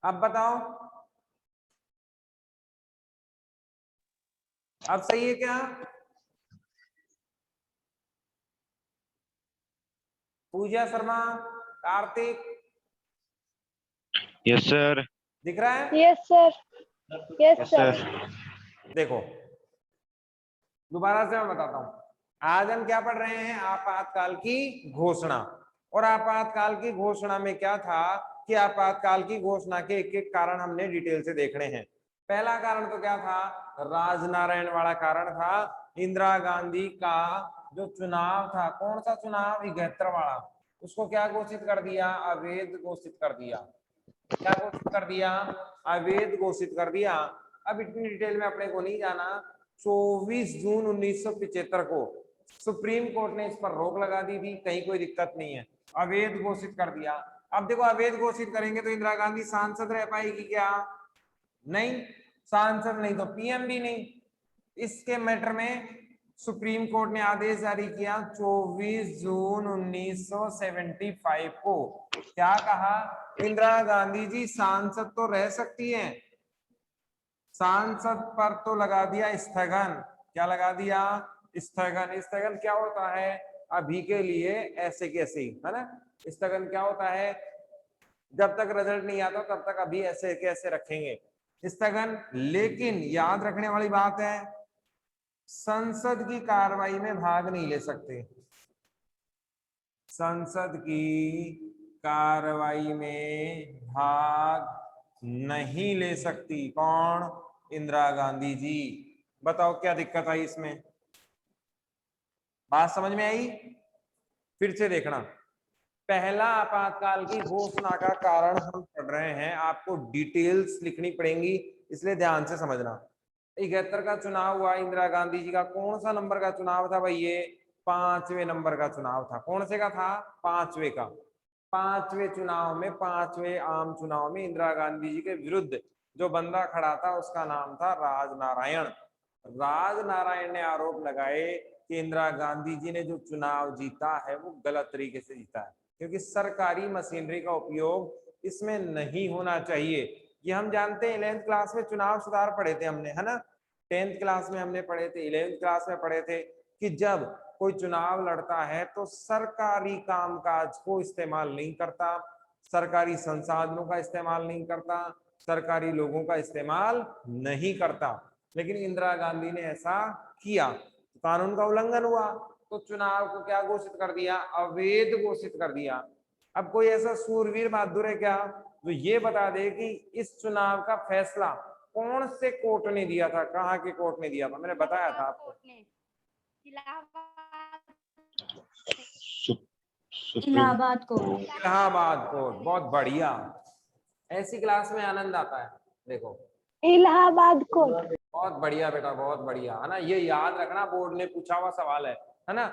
अब बताओ, अब सही है क्या? पूजा शर्मा, कार्तिक, यस सर। दिख रहा है? Yes sir. Yes yes sir. Sir. देखो दोबारा से मैं बताता हूं। आज हम क्या पढ़ रहे हैं? आपातकाल की घोषणा। और आपातकाल की घोषणा में क्या था कि आपातकाल की घोषणा के एक एक कारण हमने डिटेल से देखने हैं। पहला कारण तो क्या था? राजनारायण वाला कारण था। इंदिरा गांधी का जो चुनाव था, कौन सा चुनाव? 71 वाला, उसको क्या घोषित कर दिया? अवैध घोषित कर दिया। क्या घोषित कर दिया? अवैध घोषित कर दिया। अब इतनी डिटेल में अपने को नहीं जाना। 24 जून 1975 को सुप्रीम कोर्ट ने इस पर रोक लगा दी थी, कहीं कोई दिक्कत नहीं है, अवैध घोषित कर दिया। अब देखो अवैध घोषित करेंगे तो इंदिरा गांधी सांसद रह पाएगी क्या? नहीं, सांसद नहीं तो पीएम भी नहीं। इसके मैटर में सुप्रीम कोर्ट ने आदेश जारी किया 24 जून 1975 को। क्या कहा? इंदिरा गांधी जी सांसद तो रह सकती हैं, सांसद पर तो लगा दिया स्थगन। क्या लगा दिया? स्थगन। स्थगन क्या होता है? अभी के लिए ऐसे कैसे, है ना? स्थगन क्या होता है? जब तक रिजल्ट नहीं आता तब तक अभी ऐसे कैसे रखेंगे, स्थगन। लेकिन याद रखने वाली बात है, संसद की कार्रवाई में भाग नहीं ले सकते। संसद की कार्रवाई में भाग नहीं ले सकती कौन? इंदिरा गांधी जी। बताओ क्या दिक्कत आई इसमें? बात समझ में आई? फिर से देखना। पहला आपातकाल की घोषणा का कारण हम पढ़ रहे हैं, आपको डिटेल्स लिखनी पड़ेंगी, इसलिए ध्यान से समझना। 71 का चुनाव हुआ इंदिरा गांधी जी का। कौन सा नंबर का चुनाव था भाई? ये 5वें नंबर का चुनाव था। कौन से का था? 5वें का। 5वें चुनाव में, 5वें आम चुनाव में इंदिरा गांधी जी के विरुद्ध जो बंदा खड़ा था उसका नाम था राजनारायण। राजनारायण ने आरोप लगाए कि इंदिरा गांधी जी ने जो चुनाव जीता है वो गलत तरीके से जीता है, क्योंकि सरकारी मशीनरी का उपयोग इसमें नहीं होना चाहिए। ये हम जानते हैं, 11th क्लास में चुनाव सुधार पढ़े थे हमने, है ना? 10th क्लास में हमने पढ़े थे, 11th क्लास में पढ़े थे कि जब कोई चुनाव लड़ता है तो सरकारी कामकाज को इस्तेमाल नहीं करता, सरकारी संसाधनों का इस्तेमाल नहीं करता, सरकारी लोगों का इस्तेमाल नहीं करता। लेकिन इंदिरा गांधी ने ऐसा किया, कानून का उल्लंघन हुआ, तो चुनाव को क्या घोषित कर दिया? अवैध घोषित कर दिया। अब कोई ऐसा सूरवीर बहादुर है क्या जो ये बता दे कि इस चुनाव का फैसला कौन से कोर्ट ने दिया था? कहाँ के कोर्ट ने दिया था? मैंने बताया था आपको, इलाहाबाद कोर्ट। इलाहाबाद कोर्ट। बहुत बढ़िया, ऐसी क्लास में आनंद आता है। देखो इलाहाबाद कोर्ट। बहुत बढ़िया बेटा, बहुत बढ़िया, है ना? ये याद रखना, बोर्ड ने पूछा हुआ सवाल है ना?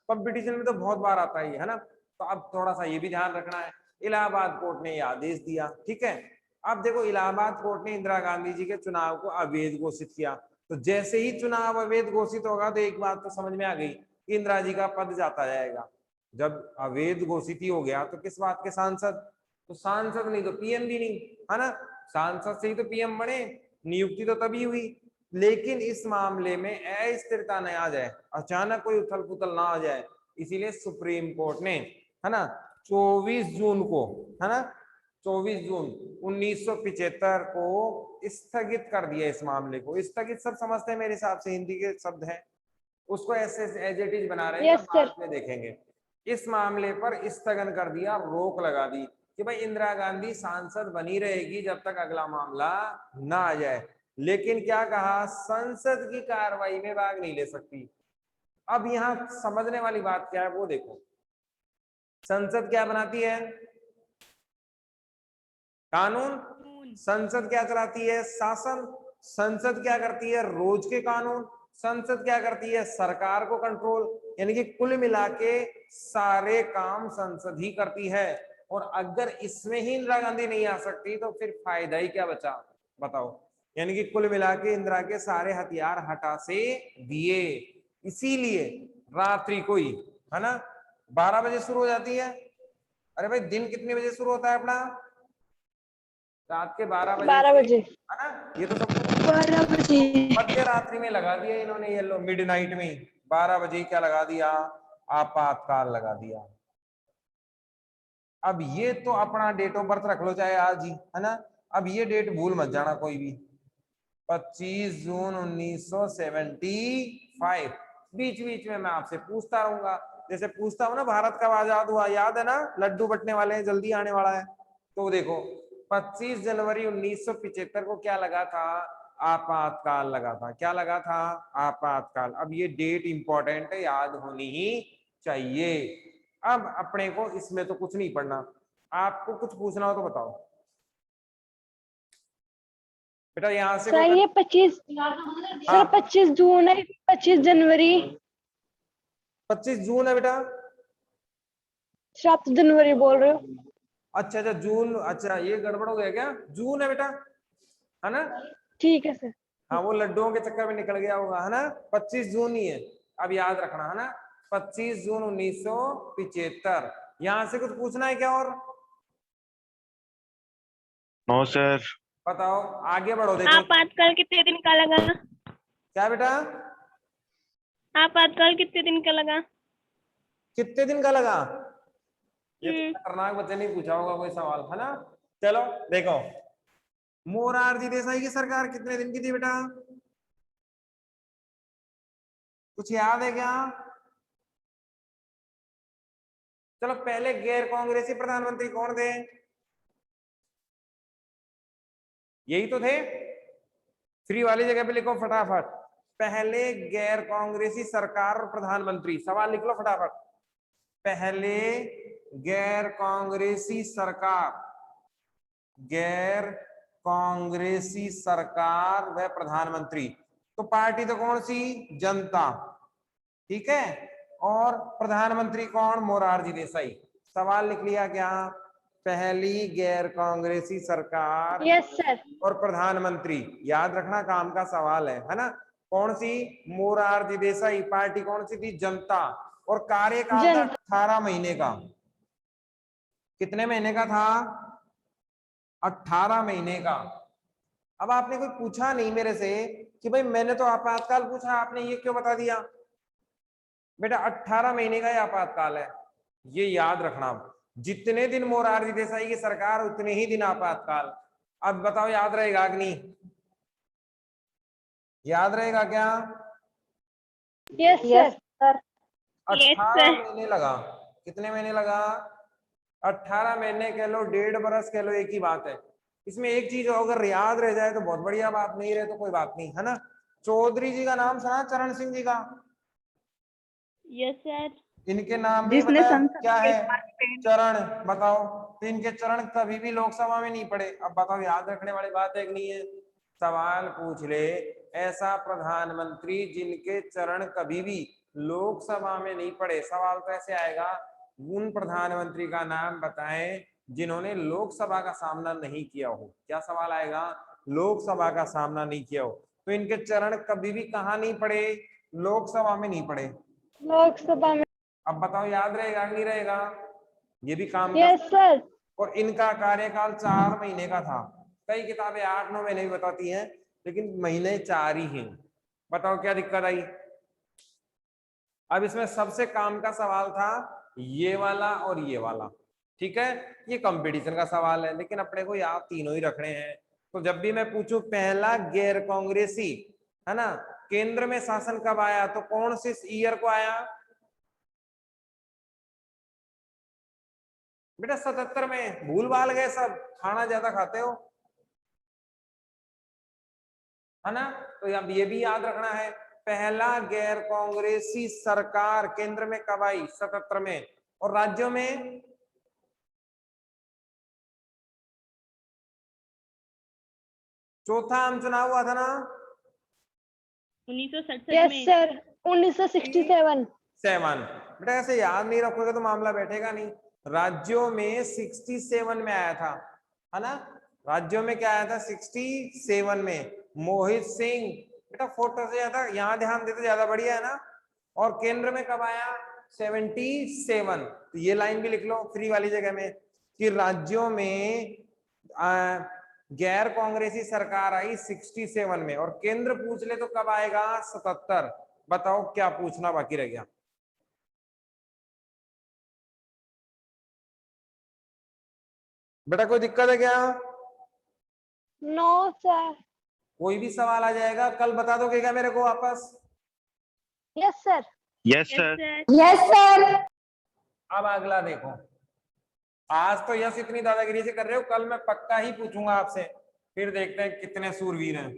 कंपटीशन में तो बहुत बार आता है ना? तो अब थोड़ा सा ये भी ध्यान रखना है। इलाहाबाद कोर्ट ने ये आदेश दिया, ठीक है। अब देखो इलाहाबाद कोर्ट ने इंदिरा गांधी जी के चुनाव को अवैध घोषित किया। तो जैसे ही चुनाव अवैध घोषित होगा तो एक बात तो समझ में आ गई कि इंदिरा जी का पद जाता जाएगा। जब अवैध घोषित ही हो गया तो किस बात के सांसद? तो सांसद नहीं तो पीएम भी नहीं, है ना? सांसद से ही तो पीएम बने, नियुक्ति तो तभी हुई। लेकिन इस मामले में अस्थिरता न आ जाए, अचानक कोई उथल पुथल ना आ जाए, इसीलिए सुप्रीम कोर्ट ने, है ना, 24 जून को, है ना, 24 जून 1975 को स्थगित कर दिया इस मामले को। स्थगित सब समझते हैं मेरे हिसाब से, हिंदी के शब्द है, उसको ऐसे एज इट इज बना रहे हैं, यस सर। बाद में देखेंगे। इस मामले पर स्थगन कर दिया, रोक लगा दी कि भाई इंदिरा गांधी सांसद बनी रहेगी जब तक अगला मामला ना आ जाए। लेकिन क्या कहा? संसद की कार्रवाई में भाग नहीं ले सकती। अब यहां समझने वाली बात क्या है वो देखो। संसद क्या बनाती है? कानून। संसद क्या चलाती है? शासन। संसद क्या करती है? रोज के कानून। संसद क्या करती है? सरकार को कंट्रोल। यानी कि कुल मिला के सारे काम संसद ही करती है। और अगर इसमें ही इंदिरा गांधी नहीं आ सकती तो फिर फायदा ही क्या बचा? बताओ। यानी कि कुल मिला के इंदिरा के सारे हथियार हटा से दिए। इसीलिए रात्रि को ही, है ना, 12 बजे शुरू हो जाती है। अरे भाई दिन कितने बजे शुरू होता है अपना? रात के 12 बजे 12 बजे है ना। ये तो सब 12 बजे मध्य रात्रि में लगा दिया इन्होंने, ये लो मिडनाइट में 12 बजे क्या लगा दिया, आपातकाल लगा दिया। अब ये तो अपना डेट ऑफ बर्थ रख लो चाहे आज ही, है ना। अब ये डेट भूल मत जाना कोई भी, 25 जून 1975। बीच बीच में मैं आपसे पूछता रहूंगा, जैसे पूछता हूं ना भारत कब आजाद हुआ, याद है ना, लड्डू बटने वाले हैं, जल्दी आने वाला है। तो देखो 25 जनवरी 1975 को क्या लगा था, आपातकाल लगा था। क्या लगा था, आपातकाल। अब ये डेट इंपॉर्टेंट है, याद होनी ही चाहिए। अब अपने को इसमें तो कुछ नहीं पढ़ना, आपको कुछ पूछना हो तो बताओ बेटा। यहाँ से सर ये 25 सर 25 जून है, 25 जनवरी 25 जून है बेटा। 7 जनवरी बोल रहे हो? अच्छा अच्छा जून, अच्छा ये गड़बड़ हो गया क्या, जून है बेटा, है ना। ठीक है सर। हाँ वो लड्डुओं के चक्कर में निकल गया होगा, है ना। 25 जून ही है, अब याद रखना, है ना। 25 जून 1975। यहाँ से कुछ पूछना है क्या और? No sir. बताओ, आगे बढ़ो। देखो आपातकाल कितने दिन का लगा? क्या बेटा, आपातकाल कितने दिन का लगा? कितने दिन का लगा, ये तो खतरनाक बच्चे नहीं पूछा होगा कोई सवाल, है ना। चलो देखो, मोरारजी देसाई की सरकार कितने दिन की थी बेटा, कुछ याद है क्या? चलो पहले गैर कांग्रेसी प्रधानमंत्री कौन थे, यही तो थे। फ्री वाली जगह पे लिखो फटाफट, पहले गैर कांग्रेसी सरकार और प्रधानमंत्री, सवाल लिख लो फटाफट। पहले गैर कांग्रेसी सरकार, गैर कांग्रेसी सरकार व प्रधानमंत्री, तो पार्टी तो कौन सी, जनता, ठीक है। और प्रधानमंत्री कौन, मोरारजी देसाई। सवाल लिख लिया क्या, पहली गैर कांग्रेसी सरकार यस सर। और प्रधानमंत्री, याद रखना काम का सवाल है ना। कौन सी, मोरारजी देसाई। पार्टी कौन सी थी, जनता। और कार्यकाल था 18 महीने का। कितने महीने का था, 18 महीने का। अब आपने कोई पूछा नहीं मेरे से कि भाई मैंने तो आपातकाल पूछा, आपने ये क्यों बता दिया। बेटा 18 महीने का ही आपातकाल है, ये याद रखना। जितने दिन मोरारजी देसाई की सरकार उतने ही दिन आपातकाल। अब बताओ याद रहेगा कि नहीं, याद रहेगा क्या? Yes sir. 18 महीने लगा, कितने महीने लगा, 18 महीने कह लो, 1.5 बरस कह लो, एक ही बात है। इसमें एक चीज अगर याद रह जाए तो बहुत बढ़िया बात, नहीं रहे तो कोई बात नहीं, है ना। चौधरी जी का नाम सुना, चरण सिंह जी का? Yes sir. इनके नाम भी बताया क्या है, चरण। बताओ, तो इनके चरण कभी भी लोकसभा में नहीं पड़े। अब बताओ याद रखने वाली बात है कि नहीं है। सवाल पूछ ले, ऐसा प्रधानमंत्री जिनके चरण कभी भी लोकसभा में नहीं पड़े। सवाल तो ऐसे आएगा, उन प्रधानमंत्री का नाम बताएं जिन्होंने लोकसभा का सामना नहीं किया हो। क्या सवाल आएगा, लोकसभा का सामना नहीं किया हो। तो इनके चरण कभी भी कहाँ नहीं पड़े, लोकसभा में नहीं पड़े। लोकसभा में। अब बताओ याद रहेगा कि नहीं रहेगा, ये भी काम का। Yes sir. और इनका कार्यकाल 4 महीने का था। कई किताबें 8-9 महीने भी बताती हैं, लेकिन महीने 4 ही हैं। बताओ क्या दिक्कत आई। अब इसमें सबसे काम का सवाल था ये वाला और ये वाला, ठीक है। ये कंपटीशन का सवाल है, लेकिन अपने को याद तीनों ही रखने हैं। तो जब भी मैं पूछूं पहला गैर कांग्रेसी, है ना, केंद्र में शासन कब आया, तो कौन से ईयर को आया बेटा, 77 में। भूल भाल गए सब, खाना ज्यादा खाते हो, है ना। तो अब ये भी याद रखना है, पहला गैर कांग्रेसी सरकार केंद्र में कब आई, 77 में। और राज्यों में, चौथा आम चुनाव हुआ था ना 1967 यस में। सर 1967। 7। बेटा ऐसे याद नहीं रखोगे तो मामला बैठेगा नहीं। राज्यों में 67 में आया था, है ना। राज्यों में क्या आया था, 67 में। मोहित सिंह, बेटा फोटो से ज्यादा यहाँ ध्यान देते ज्यादा बढ़िया है ना। और केंद्र में कब आया, 77। तो ये लाइन भी लिख लो फ्री वाली जगह में, कि राज्यों में गैर कांग्रेसी सरकार आई 67 में, और केंद्र पूछ ले तो कब आएगा? 77। बताओ क्या पूछना बाकी रह गया? बेटा कोई दिक्कत है क्या? No sir. कोई भी सवाल आ जाएगा कल बता दोगे क्या मेरे को वापस? Yes sir. Yes yes sir. Sir. Yes sir. अब अगला देखो, आज तो यस इतनी दादागिरी से कर रहे हो, कल मैं पक्का ही पूछूंगा आपसे, फिर देखते हैं कितने सूरवीर हैं।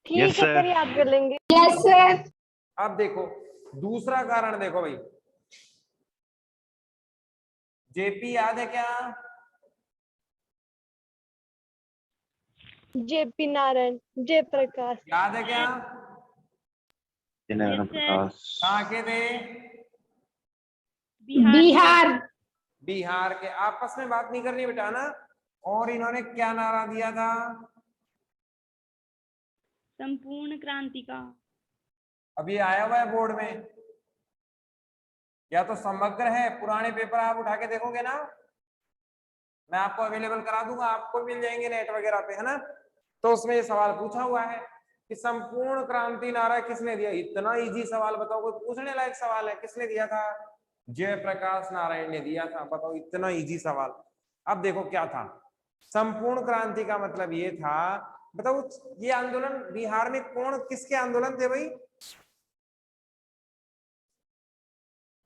ठीक Yes, है sir. सर, याद कर लेंगे। Yes sir. अब देखो दूसरा कारण, देखो भाई, जेपी याद है क्या? जेपी नारायण, जयप्रकाश। याद है क्या? Narayan Yes, sir. प्रकाश। कहाँ के थे? बिहार। बिहार के। आपस में बात नहीं करनी बेटा ना। और इन्होंने क्या नारा दिया था? संपूर्ण क्रांति का। अब ये आया हुआ है बोर्ड में, या तो समग्र है, पुराने पेपर आप उठा के देखोगे ना, मैं आपको अवेलेबल करा दूंगा, आपको मिल जाएंगे नेट वगैरह पे, है ना। तो उसमें ये सवाल पूछा हुआ है कि संपूर्ण क्रांति नारा किसने दिया। इतना इजी सवाल बताओ, कोई पूछने लायक सवाल है? किसने दिया था? जयप्रकाश नारायण ने दिया था। बताओ, इतना इजी सवाल। अब देखो क्या था संपूर्ण क्रांति का मतलब। ये था, बताओ ये आंदोलन बिहार में कौन किसके आंदोलन थे भाई?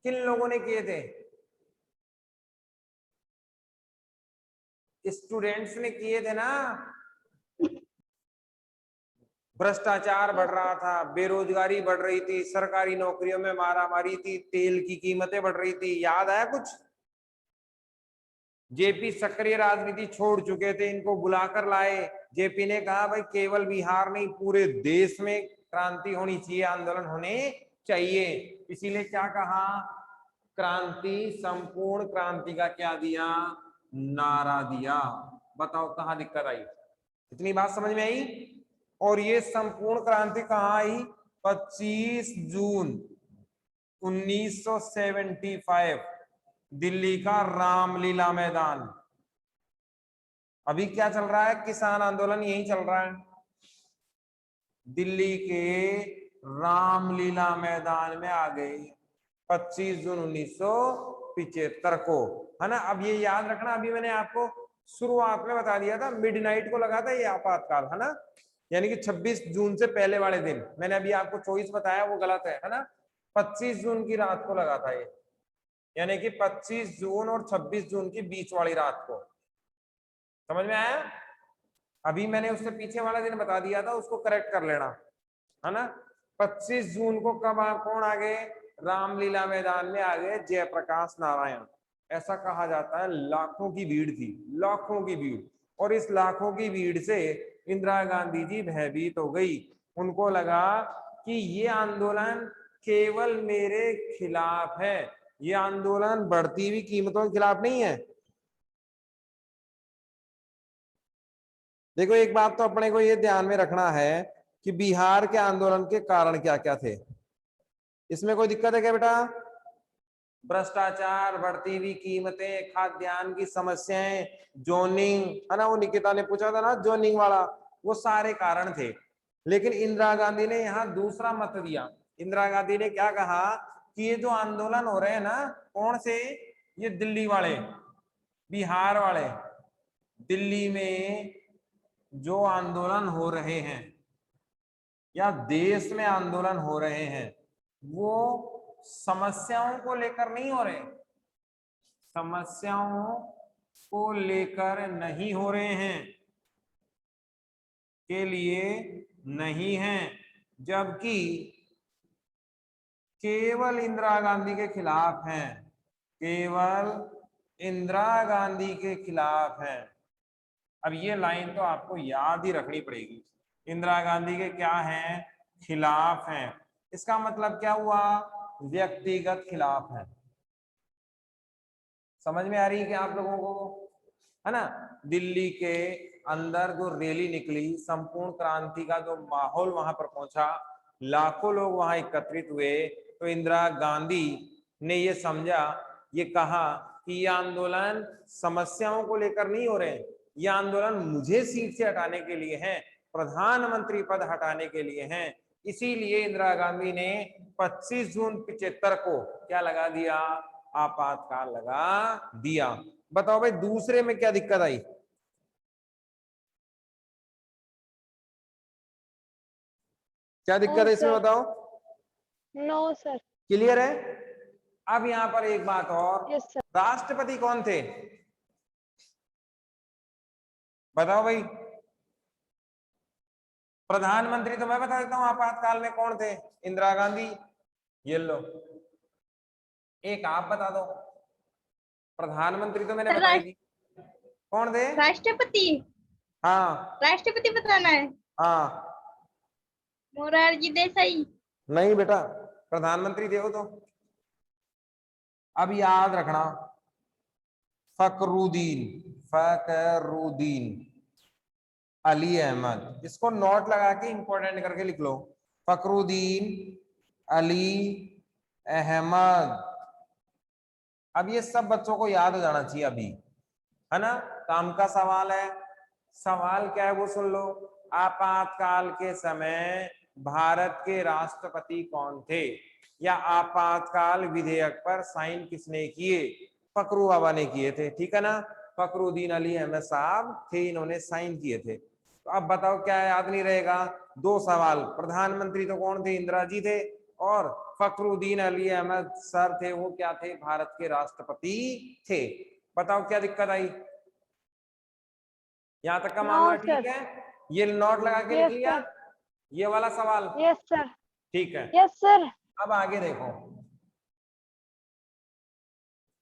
किन लोगों ने किए थे? स्टूडेंट्स ने किए थे ना। भ्रष्टाचार बढ़ रहा था, बेरोजगारी बढ़ रही थी, सरकारी नौकरियों में मारामारी थी, तेल की कीमतें बढ़ रही थी। याद आया कुछ? जेपी सक्रिय राजनीति छोड़ चुके थे, इनको बुलाकर लाए। जेपी ने कहा भाई केवल बिहार नहीं पूरे देश में क्रांति होनी चाहिए, आंदोलन होने चाहिए। इसीलिए क्या कहा? क्रांति, संपूर्ण क्रांति का क्या दिया? नारा दिया। बताओ कहां दिक्कत आई? इतनी बात समझ में आई? और ये संपूर्ण क्रांति कहां आई? 25 जून 1975 दिल्ली का रामलीला मैदान। अभी क्या चल रहा है? किसान आंदोलन यही चल रहा है। दिल्ली के रामलीला मैदान में आ गए 25 जून 1975 को, है ना। अब ये याद रखना, अभी मैंने आपको शुरुआत में बता दिया था, मिडनाइट को लगा था ये आपातकाल, है ना। यानी कि 26 जून से पहले वाले दिन। मैंने अभी आपको 24 बताया, वो गलत है ना। 25 जून की रात को लगा था ये, यानी कि 25 जून और 26 जून की बीच वाली रात को। समझ में आया? अभी मैंने उससे पीछे वाला दिन बता दिया था, उसको करेक्ट कर लेना, है ना। 25 जून को कब कौन आ गए? रामलीला मैदान में आ गए जयप्रकाश नारायण। ऐसा कहा जाता है लाखों की भीड़ थी, लाखों की भीड़। और इस लाखों की भीड़ से इंदिरा गांधी जी भयभीत हो गई। उनको लगा कि ये आंदोलन केवल मेरे खिलाफ है, ये आंदोलन बढ़ती हुई कीमतों के खिलाफ नहीं है। देखो एक बात तो अपने को ये ध्यान में रखना है कि बिहार के आंदोलन के कारण क्या क्या थे। इसमें कोई दिक्कत है क्या बेटा? भ्रष्टाचार, बढ़ती हुई कीमतें, खाद्यान्न की समस्याएं, जोनिंग, है ना। वो निकिता ने पूछा था ना जोनिंग वाला, वो सारे कारण थे। लेकिन इंदिरा गांधी ने यहाँ दूसरा मत दिया। इंदिरा गांधी ने क्या कहा कि ये जो आंदोलन हो रहे हैं ना, कौन से? ये दिल्ली वाले, बिहार वाले। दिल्ली में जो आंदोलन हो रहे हैं या देश में आंदोलन हो रहे हैं, वो समस्याओं को लेकर नहीं हो रहे, समस्याओं को लेकर नहीं हो रहे हैं, के लिए नहीं है, जबकि केवल इंदिरा गांधी के खिलाफ हैं, केवल इंदिरा गांधी के खिलाफ हैं। अब ये लाइन तो आपको याद ही रखनी पड़ेगी। इंदिरा गांधी के क्या हैं? खिलाफ हैं। इसका मतलब क्या हुआ? व्यक्तिगत खिलाफ है। समझ में आ रही है क्या आप लोगों को? है ना। दिल्ली के अंदर जो रैली निकली, संपूर्ण क्रांति का जो माहौल वहां पर पहुंचा, लाखों लोग वहां एकत्रित हुए, तो इंदिरा गांधी ने ये समझा, ये कहा कि ये आंदोलन समस्याओं को लेकर नहीं हो रहे, ये आंदोलन मुझे सीट से हटाने के लिए है, प्रधानमंत्री पद हटाने के लिए है। इसीलिए इंदिरा गांधी ने 25 जून 75 को क्या लगा दिया, आपातकाल लगा दिया। बताओ भाई दूसरे में क्या दिक्कत आई, क्या दिक्कत है इसमें बताओ। No sir. क्लियर है। अब यहां पर एक बात और, यस सर। राष्ट्रपति कौन थे बताओ भाई। प्रधानमंत्री तो मैं बता देता हूं आपातकाल में कौन थे, इंदिरा गांधी। ये लो, एक आप बता दो। प्रधानमंत्री तो मैंने बताई थी, कौन थे। राष्ट्रपति। हाँ राष्ट्रपति बताना है। हाँ, मोरारजी देसाई। नहीं बेटा, प्रधानमंत्री थे वो तो। अब याद रखना, फकरुद्दीन, फकरुद्दीन अली अहमद, इसको नोट लगा के इंपॉर्टेंट करके लिख लो। फकरुद्दीन अली अहमद। अब ये सब बच्चों को याद हो जाना चाहिए अभी, है ना। काम का सवाल है। सवाल क्या है वो सुन लो। आपातकाल के समय भारत के राष्ट्रपति कौन थे, या आपातकाल विधेयक पर साइन किसने किए, फकरू बाबा ने किए थे, ठीक है ना। फकरुद्दीन अली अहमद साहब थे, इन्होंने साइन किए थे। तो अब बताओ क्या याद नहीं रहेगा, दो सवाल, प्रधानमंत्री तो कौन थे, इंदिरा जी थे, और फकरुद्दीन अली अहमद सर थे, वो क्या थे, भारत के राष्ट्रपति थे। बताओ क्या दिक्कत आई, यहां तक का मामला ठीक है। ये नोट लगा के लिख लिया ये वाला सवाल। Yes sir. ठीक है। Yes sir. अब आगे देखो,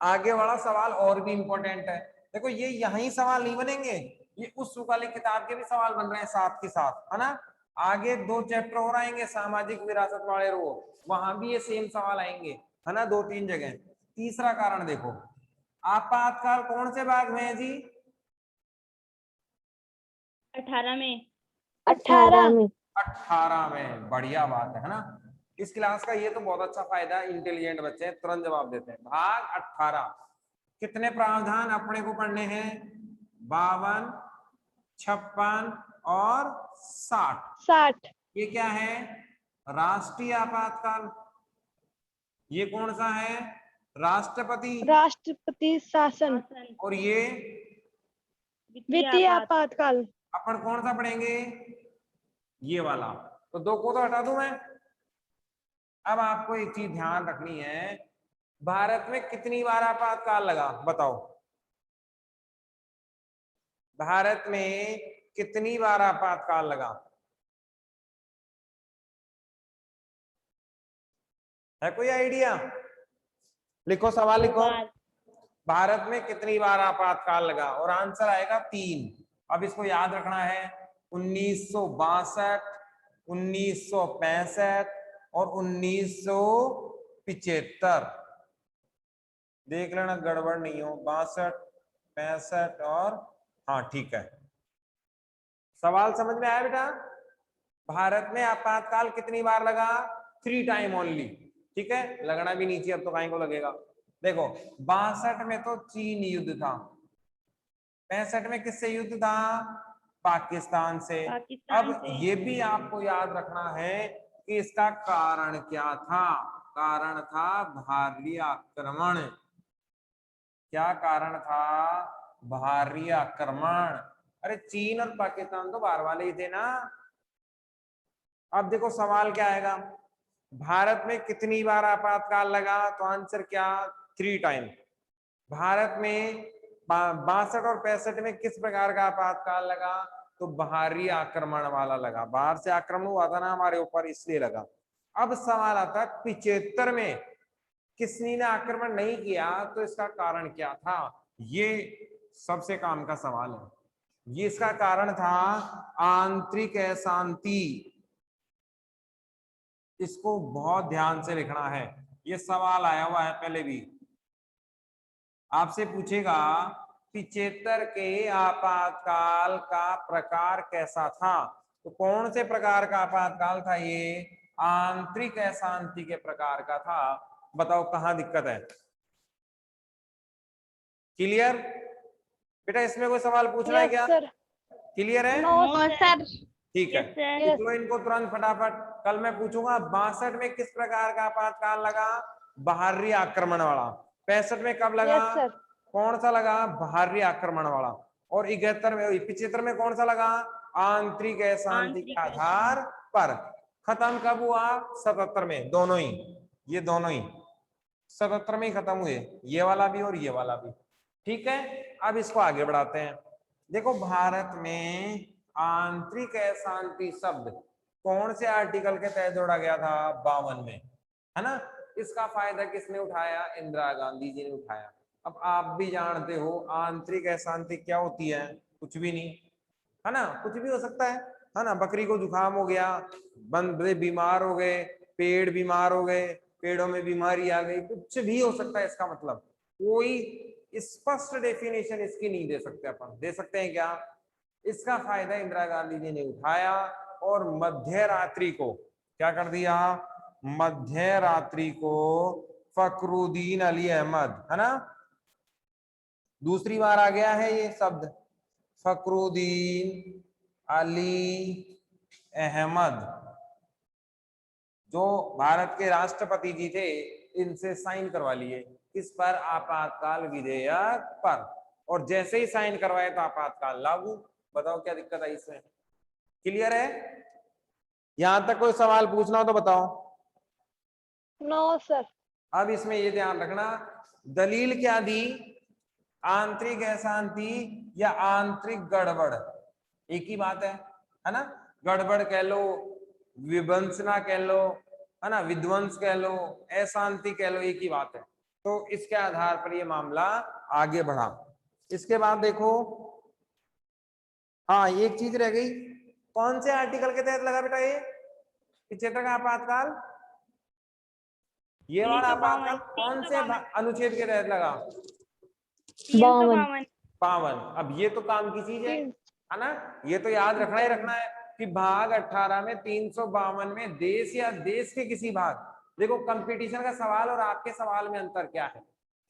आगे वाला सवाल और भी इंपॉर्टेंट है। देखो ये यही सवाल नहीं बनेंगे, ये उस वाली किताब के भी सवाल बन रहे हैं साथ के साथ, है ना। आगे 2 चैप्टर और आएंगे सामाजिक विरासत वाले रो, वहां भी ये सेम सवाल आएंगे, है ना, 2-3 जगह। तीसरा कारण देखो, आपातकाल कौन से भाग में है जी, 18 में। 18 में। 18 में, बढ़िया बात है ना। इस क्लास का ये तो बहुत अच्छा फायदा है, इंटेलिजेंट बच्चे हैं तुरंत जवाब देते हैं। भाग 18, कितने प्रावधान अपने को पढ़ने हैं, 52, 56 और 60। ये क्या है, राष्ट्रीय आपातकाल। ये कौन सा है, राष्ट्रपति शासन। और ये वित्तीय आपातकाल। अपन कौन सा पढ़ेंगे, ये वाला। तो 2 को तो हटा दूं मैं। अब आपको एक चीज ध्यान रखनी है, भारत में कितनी बार आपातकाल लगा बताओ, भारत में कितनी बार आपातकाल लगा, है कोई आइडिया, लिखो सवाल लिखो। भारत में कितनी बार आपातकाल लगा, और आंसर आएगा 3। अब इसको याद रखना है, 1962, 1965 और 1975। देख लेना गड़बड़ नहीं हो, 62, 65 और, हाँ ठीक है। सवाल समझ में आया बेटा, भारत में आपातकाल कितनी बार लगा, 3 टाइम ओनली, ठीक है। लगना भी नीचे, अब तो कहीं को लगेगा। देखो 62 में तो चीन युद्ध था, 65 में किससे युद्ध था, पाकिस्तान से। अब ये भी आपको याद रखना है कि इसका कारण क्या था, कारण था भारतीय आक्रमण। क्या कारण था, भारतीय आक्रमण। अरे चीन और पाकिस्तान तो बाहर वाले ही थे ना। अब देखो सवाल क्या आएगा, भारत में कितनी बार आपातकाल लगा, तो आंसर क्या, 3 टाइम। भारत में 62 और 65 में किस प्रकार का आपातकाल लगा, तो बाहरी आक्रमण वाला लगा, बाहर से आक्रमण हुआ था ना हमारे ऊपर, इसलिए लगा। अब सवाल आता है 75 में किसी ने आक्रमण नहीं किया, तो इसका कारण क्या था, ये सबसे काम का सवाल है। ये इसका कारण था आंतरिक अशांति, इसको बहुत ध्यान से लिखना है, ये सवाल आया हुआ है पहले भी। आपसे पूछेगा 75 के आपातकाल का प्रकार कैसा था, तो कौन से प्रकार का आपातकाल था ये, आंतरिक अशांति के प्रकार का था। बताओ कहां दिक्कत है, क्लियर। बेटा इसमें कोई सवाल पूछना है यस क्या? सर। क्लियर है? No no sir. ठीक है, यस सर। यस तो इनको तुरंत फटाफट। कल मैं पूछूंगा 62 में किस प्रकार का आपातकाल लगा? बाहरी आक्रमण वाला। 65 में कब लगा? Yes sir. कौन सा लगा? बाहरी आक्रमण वाला। और 71 में 75 में कौन सा लगा? आंतरिक अशांति के आंतरिक आधार पर। खत्म कब हुआ? 77 में। दोनों ही, ये दोनों ही 77 में ही खत्म हुए, ये वाला भी और ये वाला भी। ठीक है, अब इसको आगे बढ़ाते हैं। देखो भारत में आंतरिक अशांति शब्द कौन से आर्टिकल के तहत जोड़ा गया था? 52 में, है ना। इसका फायदा किसने उठाया? इंदिरा गांधी जी ने उठाया। अब आप भी जानते हो आंतरिक अशांति क्या होती है? कुछ भी नहीं, है ना, कुछ भी हो सकता है ना। बकरी को जुकाम हो गया, बंदे बीमार हो गए, पेड़ बीमार हो गए, पेड़ों में बीमारी आ गई, कुछ भी हो सकता है। इसका मतलब कोई स्पष्ट डेफिनेशन इसकी नहीं दे सकते अपन। दे सकते हैं क्या? इसका फायदा इंदिरा गांधी जी ने उठाया और मध्य रात्रि को क्या कर दिया? मध्य रात्रि को फखरुद्दीन अली अहमद, है ना, दूसरी बार आ गया है ये शब्द, फखरुद्दीन अली अहमद, जो भारत के राष्ट्रपति जी थे, इनसे साइन करवा लिए। किस पर? आपातकाल विधेयक पर। और जैसे ही साइन करवाए तो आपातकाल लागू। बताओ क्या दिक्कत है इसमें? क्लियर है? यहां तक कोई सवाल पूछना हो तो बताओ। No sir. अब इसमें ये ध्यान रखना, दलील क्या दी? आंतरिक अशांति या आंतरिक गड़बड़ एक ही बात है ना। गड़बड़ कह लो, विवंचना कह लो, है ना, विध्वंस कह लो, अशांति कह लो, एक ही बात है। तो इसके आधार पर ये मामला आगे बढ़ा। इसके बाद देखो, हाँ एक चीज रह गई, कौन से आर्टिकल के तहत लगा बेटा ये 75 का आपातकाल? ये वाला आपातकाल कौन से अनुच्छेद के तहत लगा? 352। 52। अब ये तो काम की चीज है ना, ये तो याद रखना ही रखना है कि भाग 18 में 352 में देश या देश के किसी भाग। देखो कंपटीशन का सवाल और आपके सवाल में अंतर क्या है?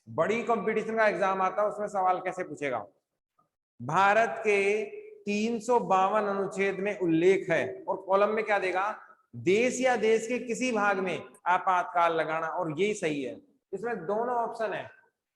बड़ी कंपटीशन का एग्जाम आता है, उसमें सवाल कैसे पूछेगा? भारत के 352 अनुच्छेद में उल्लेख है और कॉलम में क्या देगा? देश या देश के किसी भाग में आपातकाल लगाना, और यही सही है। इसमें दोनों ऑप्शन है,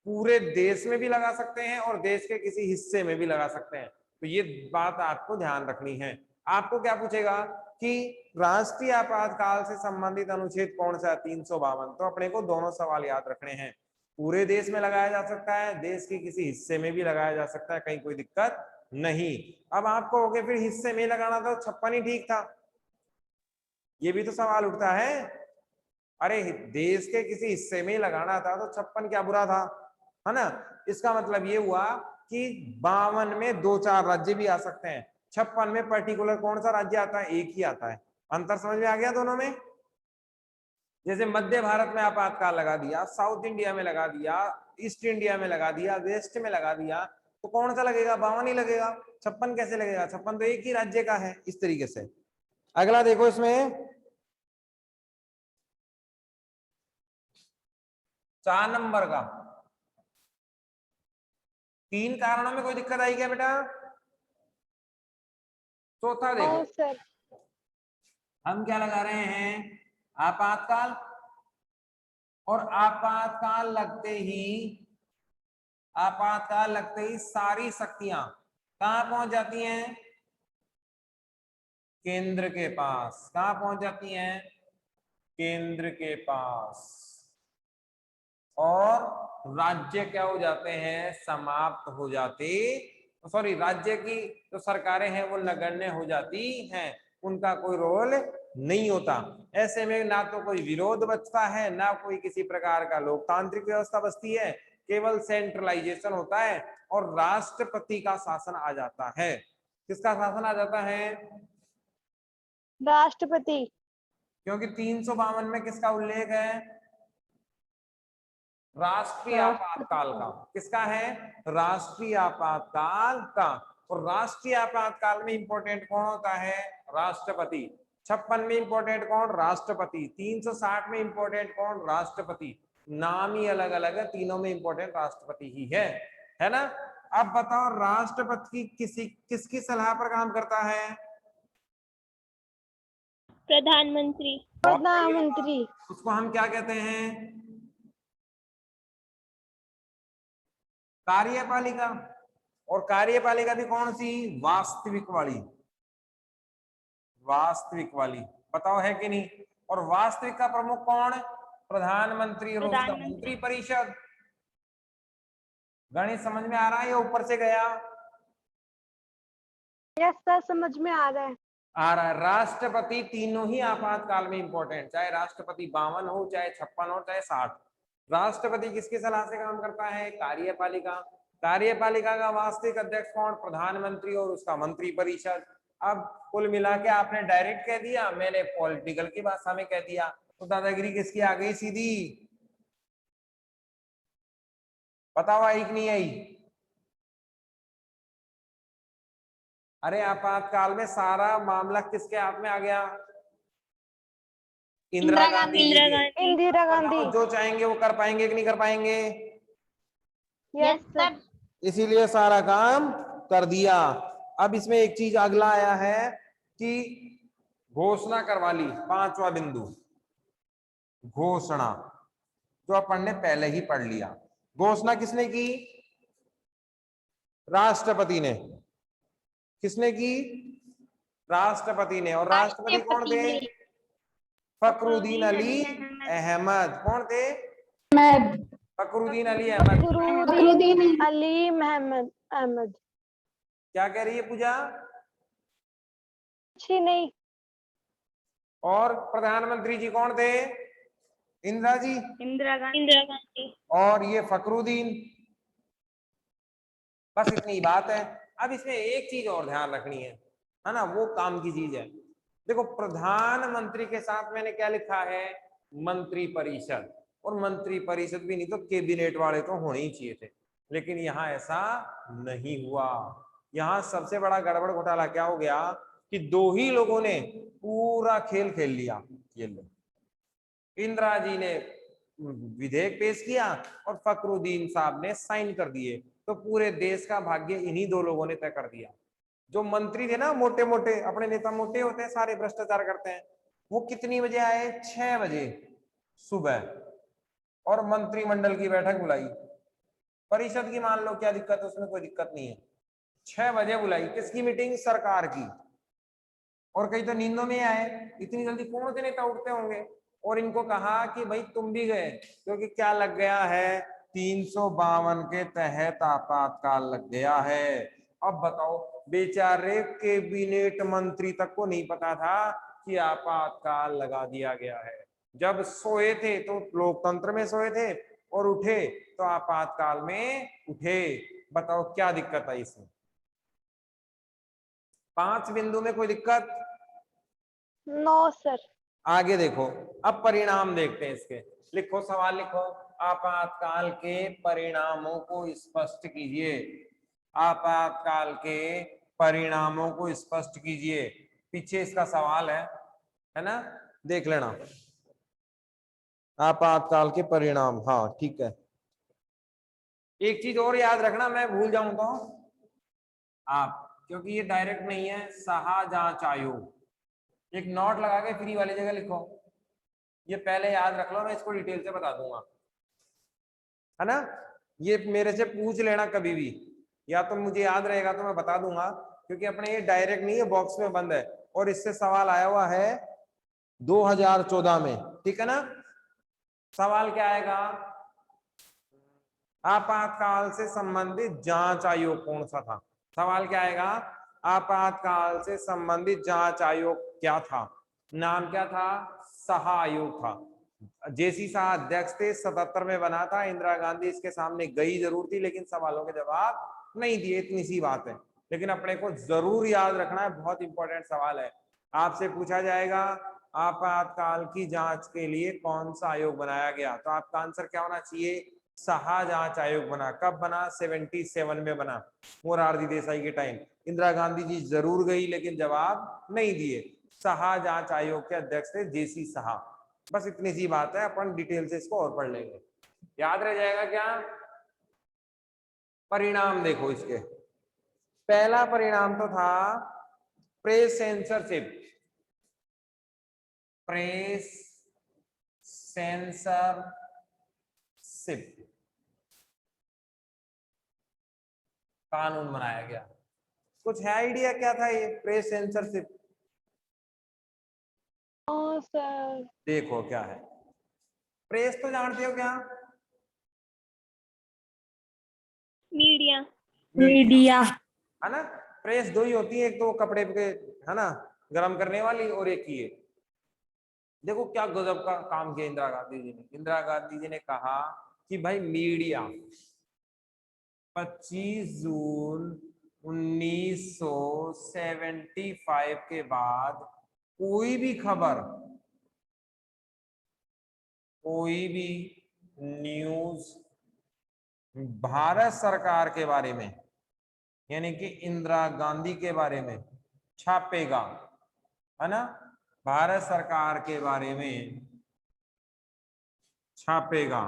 पूरे देश में भी लगा सकते हैं और देश के किसी हिस्से में भी लगा सकते हैं। तो ये बात आपको ध्यान रखनी है। आपको क्या पूछेगा कि राष्ट्रीय आपातकाल से संबंधित अनुच्छेद कौन सा है? 352। तो अपने को दोनों सवाल याद रखने हैं। पूरे देश में लगाया जा सकता है, देश के किसी हिस्से में भी लगाया जा सकता है, कहीं कोई दिक्कत नहीं। अब आपको हो गया फिर हिस्से में लगाना था, 56 ही ठीक था। ये भी तो सवाल उठता है, अरे देश के किसी हिस्से में लगाना था तो 56 क्या बुरा था, है ना। इसका मतलब ये हुआ कि 52 में 2-4 राज्य भी आ सकते हैं, 56 में पर्टिकुलर कौन सा राज्य आता है? एक ही आता है। अंतर समझ में आ गया दोनों में? जैसे मध्य भारत में आपातकाल लगा दिया, साउथ इंडिया में लगा दिया, ईस्ट इंडिया में लगा दिया, वेस्ट में लगा दिया, तो कौन सा लगेगा? 52 ही लगेगा। 56 कैसे लगेगा? 56 तो एक ही राज्य का है। इस तरीके से। अगला देखो, इसमें 4 नंबर का, 3 कारणों में कोई दिक्कत आई क्या बेटा? चौथा देखो, नो सर। हम क्या लगा रहे हैं? आपातकाल। और आपातकाल लगते ही सारी शक्तियां कहां पहुंच जाती हैं? केंद्र के पास। कहां पहुंच जाती हैं? केंद्र के पास। और राज्य क्या हो जाते हैं? समाप्त हो जाते, सॉरी, राज्य की जो सरकारें हैं वो नगण्य हो जाती हैं, उनका कोई रोल नहीं होता। ऐसे में ना तो कोई विरोध बचता है, ना कोई किसी प्रकार का लोकतांत्रिक व्यवस्था बचती है, केवल सेंट्रलाइजेशन होता है और राष्ट्रपति का शासन आ जाता है। किसका शासन आ जाता है? राष्ट्रपति। क्योंकि 352 में किसका उल्लेख है? राष्ट्रीय आपातकाल का। किसका है? राष्ट्रीय आपातकाल का। और राष्ट्रीय आपातकाल में इंपॉर्टेंट कौन होता है? राष्ट्रपति। 56 में इंपॉर्टेंट कौन? राष्ट्रपति। 360 में इंपॉर्टेंट कौन? राष्ट्रपति। नाम ही अलग अलग है, तीनों में इंपॉर्टेंट राष्ट्रपति ही है ना। अब बताओ राष्ट्रपति किसकी सलाह पर काम करता है? प्रधानमंत्री। प्रधानमंत्री। उसको हम क्या कहते हैं? कार्यपालिका। और कार्यपालिका भी कौन सी? वास्तविक वाली। वास्तविक वाली, बताओ है कि नहीं? और वास्तविक का प्रमुख कौन? प्रधानमंत्री और उसका मंत्री परिषद। गणित समझ में आ रहा है या ऊपर से गया? यस सर, समझ में आ रहा है। आ रहा है। राष्ट्रपति तीनों ही आपातकाल में इंपॉर्टेंट, चाहे राष्ट्रपति 52 हो, चाहे 56 हो, चाहे 60। राष्ट्रपति किसकी सलाह से काम करता है? कार्यपालिका। कार्यपालिका का वास्तविक अध्यक्ष कौन? प्रधानमंत्री और उसका मंत्री परिषद। अब कुल मिला के आपने डायरेक्ट कह दिया, मैंने पॉलिटिकल की भाषा में कह दिया, तो दादागिरी किसकी आ गई सीधी? बताओ आई कि नहीं आई? अरे आपातकाल में सारा मामला किसके हाथ में आ गया? इंदिरा गांधी जी के। इंदिरा गांधी। जो चाहेंगे वो कर पाएंगे कि नहीं कर पाएंगे? Yes sir. इसीलिए सारा काम कर दिया। अब इसमें एक चीज अगला आया है कि घोषणा करवा ली, 5वां बिंदु, घोषणा, जो अपन ने पहले ही पढ़ लिया। घोषणा किसने की? राष्ट्रपति ने। किसने की? राष्ट्रपति ने। और राष्ट्रपति कौन थे? फखरुद्दीन अली अहमद। कौन थे? फखरुद्दीन अली अहमद। फखरुद्दीन अली अहमद। क्या कह रही है पूजा? जी नहीं। और प्रधानमंत्री जी कौन थे? इंदिरा जी। इंदिरा गांधी। और ये फखरुद्दीन। बस इतनी बात है। अब इसमें एक चीज और ध्यान रखनी है ना, वो काम की चीज है। देखो प्रधानमंत्री के साथ मैंने क्या लिखा है? मंत्री परिषद। और मंत्री परिषद भी नहीं तो कैबिनेट वाले तो होने ही चाहिए थे, लेकिन यहाँ ऐसा नहीं हुआ। यहाँ सबसे बड़ा गड़बड़ घोटाला क्या हो गया कि दो ही लोगों ने पूरा खेल खेल लिया। ये लो, इंदिरा जी ने विधेयक पेश किया और फखरुद्दीन साहब ने साइन कर दिए, तो पूरे देश का भाग्य इन्हीं दो लोगों ने तय कर दिया। जो मंत्री थे ना, मोटे मोटे, अपने नेता मोटे होते हैं, सारे भ्रष्टाचार करते हैं, वो कितनी बजे आए? 6 बजे सुबह, और मंत्रिमंडल की बैठक बुलाई। परिषद की मान लो क्या दिक्कत है, उसमें कोई दिक्कत नहीं है। 6 बजे बुलाई, किसकी मीटिंग? सरकार की। और कई तो नींदों में आए, इतनी जल्दी कौन से नेता उठते होंगे? और इनको कहा कि भाई तुम भी गए, क्योंकि क्या लग गया है? 352 के तहत आपातकाल लग गया है। अब बताओ, बेचारे कैबिनेट मंत्री तक को नहीं पता था कि आपातकाल लगा दिया गया है। जब सोए थे तो लोकतंत्र में सोए थे, और उठे तो आपातकाल में उठे। बताओ क्या दिक्कत है इसमें? 5 बिंदु में कोई दिक्कत? No sir. आगे देखो, अब परिणाम देखते हैं इसके। लिखो, सवाल लिखो, आपातकाल के परिणामों को स्पष्ट कीजिए। आपातकाल के परिणामों को स्पष्ट कीजिए। पीछे इसका सवाल है ना, देख लेना। आपातकाल के परिणाम, हाँ ठीक है। एक चीज और याद रखना, मैं भूल जाऊं तो आप, क्योंकि ये डायरेक्ट नहीं है, सहा जांच आयोग, एक नोट लगा के फ्री वाली जगह लिखो। ये पहले याद रख लो, मैं इसको डिटेल से बता दूंगा, है ना। ये मेरे से पूछ लेना कभी भी, या तो मुझे याद रहेगा तो मैं बता दूंगा, क्योंकि अपने ये डायरेक्ट नहीं है, बॉक्स में बंद है। और इससे सवाल आया हुआ है 2014 में, ठीक है ना। सवाल क्या आएगा? आपातकाल से संबंधित जांच आयोग कौन सा था? सवाल क्या आएगा? आपातकाल से संबंधित जांच आयोग क्या था? नाम क्या था? साहा आयोग था। जेसी शाह अध्यक्ष थे, 77 में बना था। इंदिरा गांधी इसके सामने गई जरूर थी, लेकिन सवालों के जवाब नहीं दिए, इतनी सी बात है। लेकिन अपने को जरूर याद रखना है, बहुत इंपॉर्टेंट सवाल है। आपसे पूछा जाएगा आपातकाल की जांच के लिए कौन सा आयोग बनाया गया, तो आपका आंसर क्या होना चाहिए? साहा जांच आयोग बना। कब बना? 77 में बना, मोरारजी देसाई के टाइम। इंदिरा गांधी जी जरूर गई, लेकिन जवाब नहीं दिए। साहा जांच आयोग के अध्यक्ष थे जेसी साहा। बस इतनी सी बात है, अपन डिटेल से इसको और पढ़ लेंगे। याद रह जाएगा क्या? परिणाम देखो इसके। पहला परिणाम तो था प्रेस सेंसरशिप, प्रेस सेंसरशिप कानून बनाया गया। कुछ है आइडिया क्या था ये प्रेस सेंसरशिप? हाँ सर। देखो क्या है, प्रेस तो जानते हो क्या? मीडिया। मीडिया। है ना, प्रेस दो ही होती है, एक तो कपड़े पे है ना गर्म करने वाली, और एक ये। देखो क्या गजब का काम किया इंदिरा गांधी जी ने। इंदिरा गांधी जी ने कहा कि भाई मीडिया 25 जून 1975 के बाद कोई भी खबर, कोई भी न्यूज भारत सरकार के बारे में, यानी कि इंदिरा गांधी के बारे में छापेगा, है ना, भारत सरकार के बारे में छापेगा,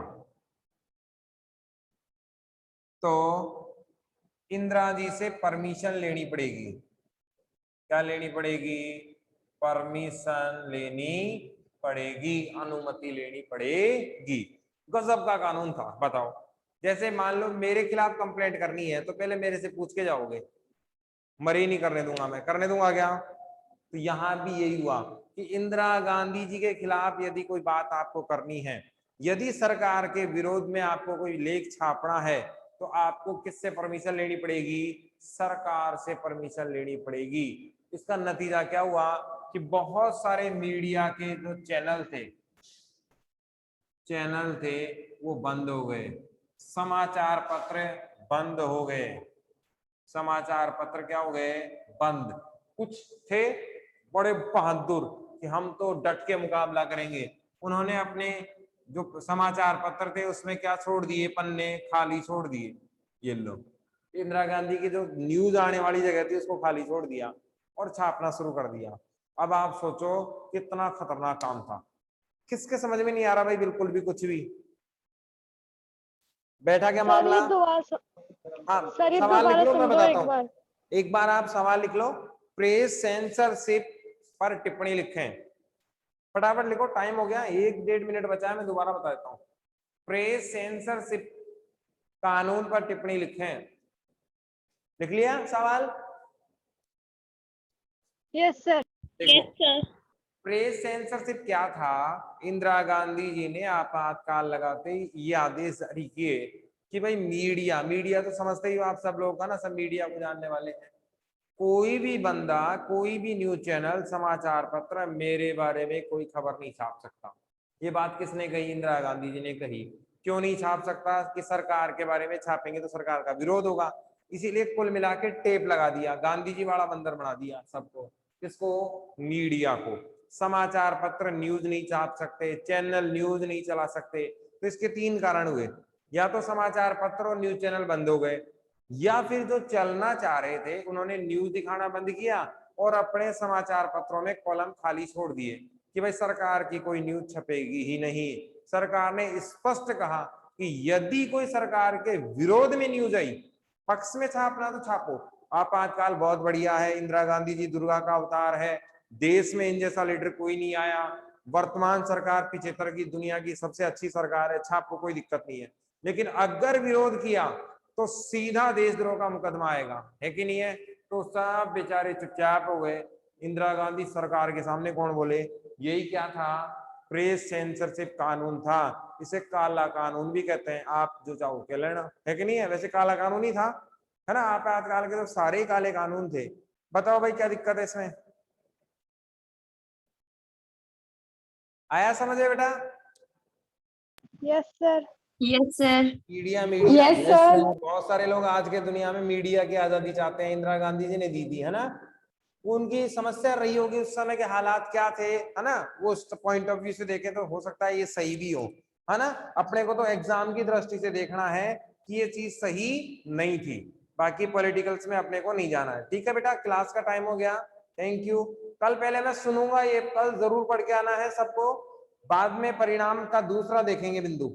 तो इंदिरा जी से परमिशन लेनी पड़ेगी। क्या लेनी पड़ेगी? परमिशन लेनी पड़ेगी, अनुमति लेनी पड़ेगी। गजब का कानून था, बताओ। जैसे मान लो मेरे खिलाफ कंप्लेंट करनी है तो पहले मेरे से पूछ के जाओगे, मरी नहीं करने दूंगा, मैं करने दूंगा क्या? तो यहां भी यही हुआ कि इंदिरा गांधी जी के खिलाफ यदि कोई बात आपको करनी है, यदि सरकार के विरोध में आपको कोई लेख छापना है, तो आपको किससे परमिशन लेनी पड़ेगी? सरकार से परमिशन लेनी पड़ेगी। इसका नतीजा क्या हुआ कि बहुत सारे मीडिया के जो चैनल थे वो बंद हो गए, समाचार पत्र बंद हो गए, समाचार पत्र क्या हो गए? बंद। कुछ थे बड़े बहादुर कि हम तो डट के मुकाबला करेंगे, उन्होंने अपने जो समाचार पत्र थे उसमें क्या छोड़ दिए? पन्ने खाली छोड़ दिए। ये लो, इंदिरा गांधी की जो न्यूज आने वाली जगह थी उसको खाली छोड़ दिया और छापना शुरू कर दिया। अब आप सोचो कितना खतरनाक काम था। किसके समझ में नहीं आ रहा भाई बिल्कुल भी कुछ भी? बैठा क्या सर मामला? ये दोबारा हाँ, सर ये सवाल लिख दोबारा लो, मैं समझो बताता एक हूँ। बार। एक बार आप सवाल लिख लो, प्रेस सेंसरशिप पर टिप्पणी लिखें। फटाफट लिखो, टाइम हो गया, 1-1.5 मिनट बचा है, मैं दोबारा बता देता हूँ। प्रेस सेंसरशिप कानून पर टिप्पणी लिखें। लिख लिया सवाल? Yes sir. Yes sir. Press censorship क्या था? इंदिरा गांधी जी ने आपातकाल लगाते ही ये आदेश जारी किए कि भाई मीडिया तो समझते ही हो आप सब लोग का ना, सब मीडिया को जानने वाले हैं। कोई भी बंदा, कोई भी न्यूज चैनल, समाचार पत्र मेरे बारे में कोई खबर नहीं छाप सकता। ये बात किसने कही? इंदिरा गांधी जी ने कही। क्यों नहीं छाप सकता? कि सरकार के बारे में छापेंगे तो सरकार का विरोध होगा, इसीलिए कुल मिला के टेप लगा दिया, गांधी जी वाला बंदर बना दिया सबको। किसको? मीडिया को। समाचार पत्र न्यूज नहीं छाप सकते, चैनल न्यूज नहीं चला सकते। तो इसके 3 कारण हुए, या तो समाचार पत्र और न्यूज चैनल बंद हो गए, या फिर जो चलना चाह रहे थे उन्होंने न्यूज दिखाना बंद किया और अपने समाचार पत्रों में कॉलम खाली छोड़ दिए कि भाई सरकार की कोई न्यूज छपेगी ही नहीं। सरकार ने स्पष्ट कहा कि यदि कोई सरकार के विरोध में न्यूज आई, पक्ष में छापना तो छापो। आपातकाल बहुत बढ़िया है, इंदिरा गांधी जी दुर्गा का अवतार है, देश में इन जैसा लीडर कोई नहीं आया, वर्तमान सरकार 75 की दुनिया की सबसे अच्छी सरकार है, छापो, कोई दिक्कत नहीं है। लेकिन अगर विरोध किया तो सीधा देशद्रोह का मुकदमा आएगा, है कि नहीं है? तो सब बेचारे चुपचाप हो गए। इंदिरा गांधी सरकार के सामने कौन बोले? यही क्या था? प्रेस सेंसरशिप कानून था। इसे काला कानून भी कहते हैं, आप जो चाहो के लेना, है कि नहीं है? वैसे काला कानून ही था, है ना। आपातकाल के तो सारे ही काले कानून थे। बताओ भाई क्या दिक्कत है इसमें? आया समझे बेटा? Yes sir. Yes sir. Media yes sir. बहुत सारे लोग आज के दुनिया में मीडिया की आजादी चाहते हैं, इंदिरा गांधी जी ने दी थी, है ना। उनकी समस्या रही होगी उस समय के हालात क्या थे, है ना, वो उस पॉइंट ऑफ व्यू से देखे तो हो सकता है ये सही भी हो, है ना। अपने को तो एग्जाम की दृष्टि से देखना है कि ये चीज सही नहीं थी, बाकी पॉलिटिकल्स में अपने को नहीं जाना है। ठीक है बेटा, क्लास का टाइम हो गया, थैंक यू। कल पहले मैं सुनूंगा, ये कल जरूर पढ़ के आना है सबको, बाद में परिणाम का दूसरा देखेंगे बिंदु।